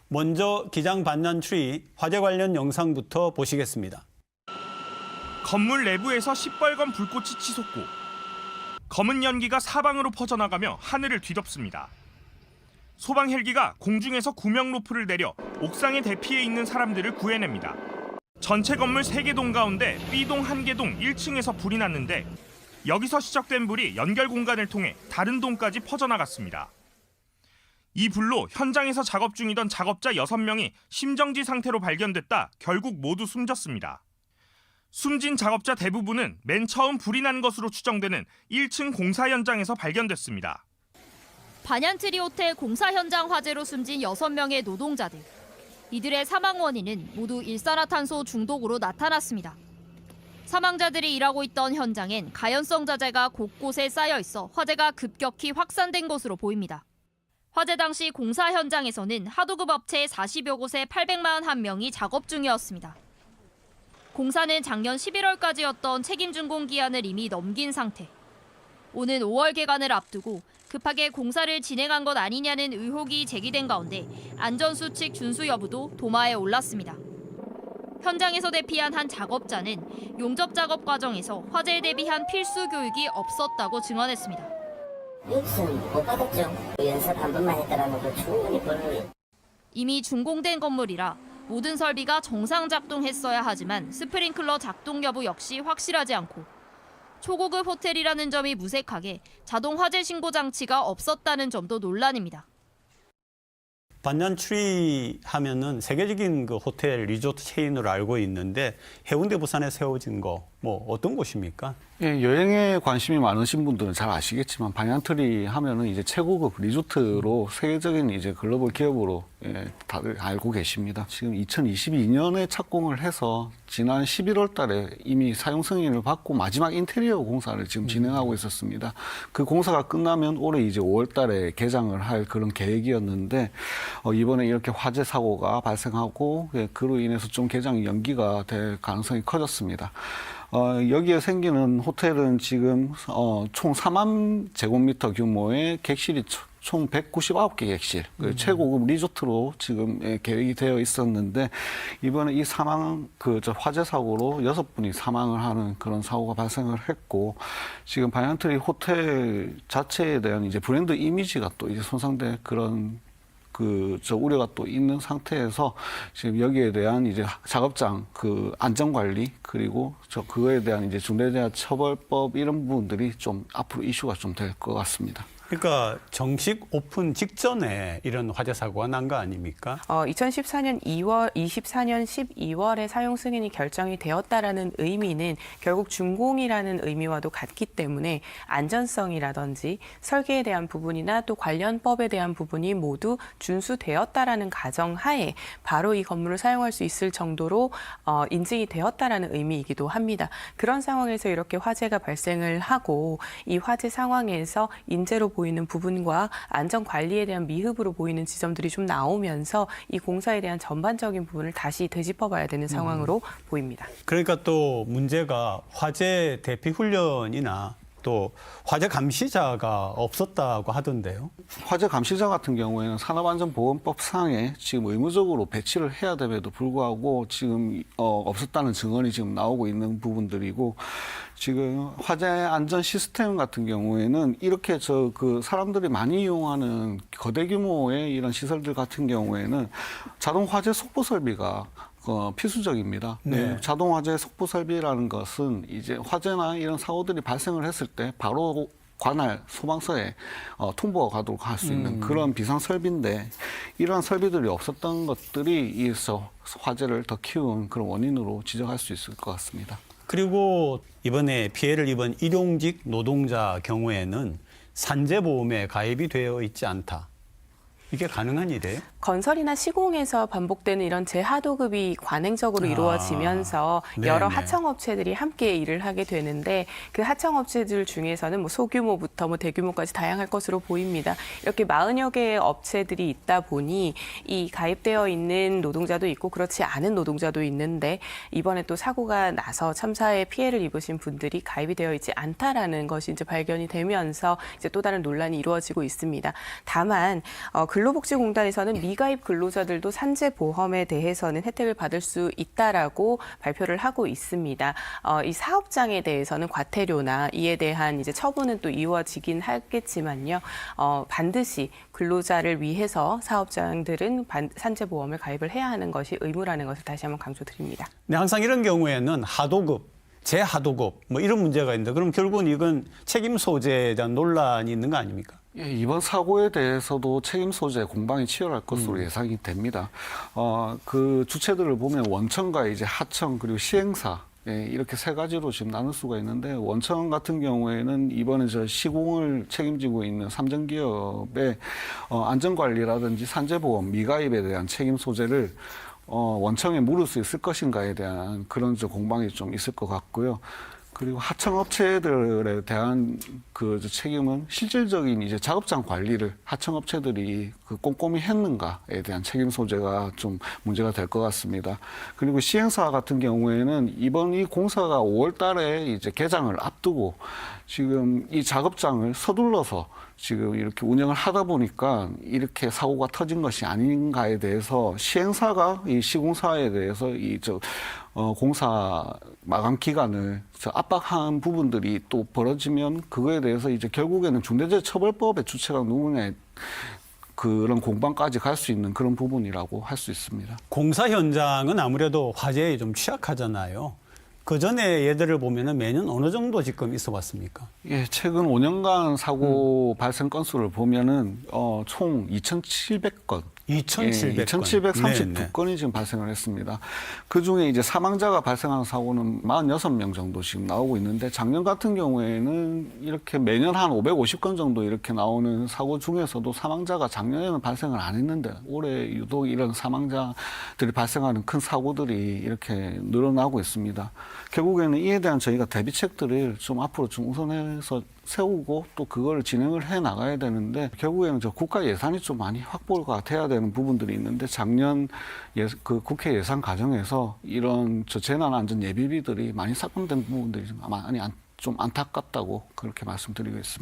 먼저 기장 반년 추리 화재 관련 영상부터 보시겠습니다. 건물 내부에서 시뻘건 불꽃이 치솟고 검은 연기가 사방으로 퍼져나가며 하늘을 뒤덮습니다. 소방 헬기가 공중에서 구명 로프를 내려 옥상에 대피해 있는 사람들을 구해냅니다. 전체 건물 3개 동 가운데 B동 1개 동 1층에서 불이 났는데 여기서 시작된 불이 연결 공간을 통해 다른 동까지 퍼져나갔습니다. 이 불로 현장에서 작업 중이던 작업자 6명이 심정지 상태로 발견됐다 결국 모두 숨졌습니다. 숨진 작업자 대부분은 맨 처음 불이 난 것으로 추정되는 1층 공사 현장에서 발견됐습니다. 반얀트리 호텔 공사 현장 화재로 숨진 6명의 노동자들. 이들의 사망 원인은 모두 일산화탄소 중독으로 나타났습니다. 사망자들이 일하고 있던 현장엔 가연성 자재가 곳곳에 쌓여 있어 화재가 급격히 확산된 것으로 보입니다. 화재 당시 공사 현장에서는 하도급 업체 40여 곳에 841명이 작업 중이었습니다. 공사는 작년 11월까지였던 책임 준공 기한을 이미 넘긴 상태. 오는 5월 개관을 앞두고 급하게 공사를 진행한 것 아니냐는 의혹이 제기된 가운데 안전수칙 준수 여부도 도마에 올랐습니다. 현장에서 대피한 한 작업자는 용접 작업 과정에서 화재에 대비한 필수 교육이 없었다고 증언했습니다. 여기서는 못 받았죠. 연습 한 번만 했다라는 거 충분히 볼. 이미 준공된 건물이라 모든 설비가 정상 작동했어야 하지만 스프링클러 작동 여부 역시 확실하지 않고 초고급 호텔이라는 점이 무색하게 자동 화재 신고 장치가 없었다는 점도 논란입니다. 반년 추리 하면은 세계적인 그 호텔 리조트 체인으로 알고 있는데 해운대 부산에 세워진 거 뭐 어떤 곳입니까? 예, 여행에 관심이 많으신 분들은 잘 아시겠지만 반얀트리 하면은 이제 최고급 리조트로 세계적인 이제 글로벌 기업으로 다들 알고 계십니다. 지금 2022년에 착공을 해서 지난 11월 달에 이미 사용 승인을 받고 마지막 인테리어 공사를 지금 진행하고 있었습니다. 그 공사가 끝나면 올해 이제 5월 달에 개장을 할 그런 계획이었는데 이번에 이렇게 화재 사고가 발생하고 그로 인해서 좀 개장 연기가 될 가능성이 커졌습니다. 여기에 생기는 호텔은 지금 총 4만 제곱미터 규모의 객실이 총 199개 객실, 최고급 리조트로 지금 계획이 되어 있었는데 이번에 이 화재 사고로 6분이 사망을 하는 그런 사고가 발생을 했고 지금 반얀트리 호텔 자체에 대한 이제 브랜드 이미지가 또 이제 손상될 그런 우려가 또 있는 상태에서 지금 여기에 대한 이제 작업장 안전 관리 그리고 그거에 대한 이제 중대재해처벌법 이런 부분들이 좀 앞으로 이슈가 좀 될 것 같습니다. 그러니까 정식 오픈 직전에 이런 화재 사고가 난 거 아닙니까? 2014년 12월에 사용 승인이 결정이 되었다라는 의미는 결국 준공이라는 의미와도 같기 때문에 안전성이라든지 설계에 대한 부분이나 또 관련법에 대한 부분이 모두 준수되었다라는 가정하에 바로 이 건물을 사용할 수 있을 정도로 인증이 되었다라는 의미이기도 합니다. 그런 상황에서 이렇게 화재가 발생을 하고 이 화재 상황에서 인재로 보이는 부분과 안전 관리에 대한 미흡으로 보이는 지점들이 좀 나오면서 이 공사에 대한 전반적인 부분을 다시 되짚어봐야 되는 상황으로 보입니다. 그러니까 또 문제가 화재 대피 훈련이나 또 화재 감시자가 없었다고 하던데요. 화재 감시자 같은 경우에는 산업안전보건법상에 지금 의무적으로 배치를 해야 됨에도 불구하고 지금 없었다는 증언이 지금 나오고 있는 부분들이고 지금 화재 안전 시스템 같은 경우에는 이렇게 사람들이 많이 이용하는 거대 규모의 이런 시설들 같은 경우에는 자동 화재 속보 설비가 필수적입니다. 네. 자동 화재 속보 설비라는 것은 이제 화재나 이런 사고들이 발생을 했을 때 바로 관할 소방서에 통보가 가도록 할 수 있는 그런 비상 설비인데 이러한 설비들이 없었던 것들이 이 화재를 더 키운 그런 원인으로 지적할 수 있을 것 같습니다. 그리고 이번에 피해를 입은 일용직 노동자 경우에는 산재보험에 가입이 되어 있지 않다. 이게 가능한 일이에요? 건설이나 시공에서 반복되는 이런 재하도급이 관행적으로 이루어지면서 여러 하청업체들이 함께 일을 하게 되는데 그 하청업체들 중에서는 소규모부터 대규모까지 다양할 것으로 보입니다. 이렇게 40여 개의 업체들이 있다 보니 이 가입되어 있는 노동자도 있고 그렇지 않은 노동자도 있는데 이번에 또 사고가 나서 참사에 피해를 입으신 분들이 가입이 되어 있지 않다라는 것이 이제 발견이 되면서 이제 또 다른 논란이 이루어지고 있습니다. 다만 근로복지공단에서는 미가입 근로자들도 산재보험에 대해서는 혜택을 받을 수 있다라고 발표를 하고 있습니다. 이 사업장에 대해서는 과태료나 이에 대한 이제 처분은 또 이루어지긴 하겠지만요. 반드시 근로자를 위해서 사업장들은 산재보험을 가입을 해야 하는 것이 의무라는 것을 다시 한번 강조드립니다. 네, 항상 이런 경우에는 하도급, 재하도급 뭐 이런 문제가 있는데 그럼 결국은 이건 책임 소재에 대한 논란이 있는 거 아닙니까? 예, 이번 사고에 대해서도 책임 소재 공방이 치열할 것으로 예상이 됩니다. 그 주체들을 보면 원청과 이제 하청 그리고 시행사 예, 이렇게 세 가지로 지금 나눌 수가 있는데 원청 같은 경우에는 이번에 저 시공을 책임지고 있는 삼성기업의 안전관리라든지 산재보험 미가입에 대한 책임 소재를 원청에 물을 수 있을 것인가에 대한 그런 공방이 좀 있을 것 같고요. 그리고 하청업체들에 대한 그 책임은 실질적인 이제 작업장 관리를 하청업체들이 그 꼼꼼히 했는가에 대한 책임 소재가 좀 문제가 될 것 같습니다. 그리고 시행사 같은 경우에는 이번 이 공사가 5월 달에 이제 개장을 앞두고 지금 이 작업장을 서둘러서 지금 이렇게 운영을 하다 보니까 이렇게 사고가 터진 것이 아닌가에 대해서 시행사가 이 시공사에 대해서 공사 마감 기간을 압박한 부분들이 또 벌어지면 그거에 대해서 이제 결국에는 중대재해처벌법의 주체가 누구냐에 그런 공방까지 갈 수 있는 그런 부분이라고 할 수 있습니다. 공사 현장은 아무래도 화재에 좀 취약하잖아요. 그 전에 예들을 보면은 매년 어느 정도 지금 있어 왔습니까? 예, 최근 5년간 사고 발생 건수를 보면은 총 2,700건. 2,700건. 2,732건이 지금 발생을 했습니다. 그 중에 이제 사망자가 발생한 사고는 46명 정도 지금 나오고 있는데 작년 같은 경우에는 이렇게 매년 한 550건 정도 이렇게 나오는 사고 중에서도 사망자가 작년에는 발생을 안 했는데 올해 유독 이런 사망자들이 발생하는 큰 사고들이 이렇게 늘어나고 있습니다. 결국에는 이에 대한 저희가 대비책들을 좀 앞으로 좀 우선해서 세우고 또 그걸 진행을 해 나가야 되는데 결국에는 저 국가 예산이 좀 많이 확보가 돼야 되는 부분들이 있는데 작년 그 국회 예산 과정에서 이런 저 재난 안전 예비비들이 많이 삭감된 부분들이 좀 안타깝다고 그렇게 말씀드리고 있습니다.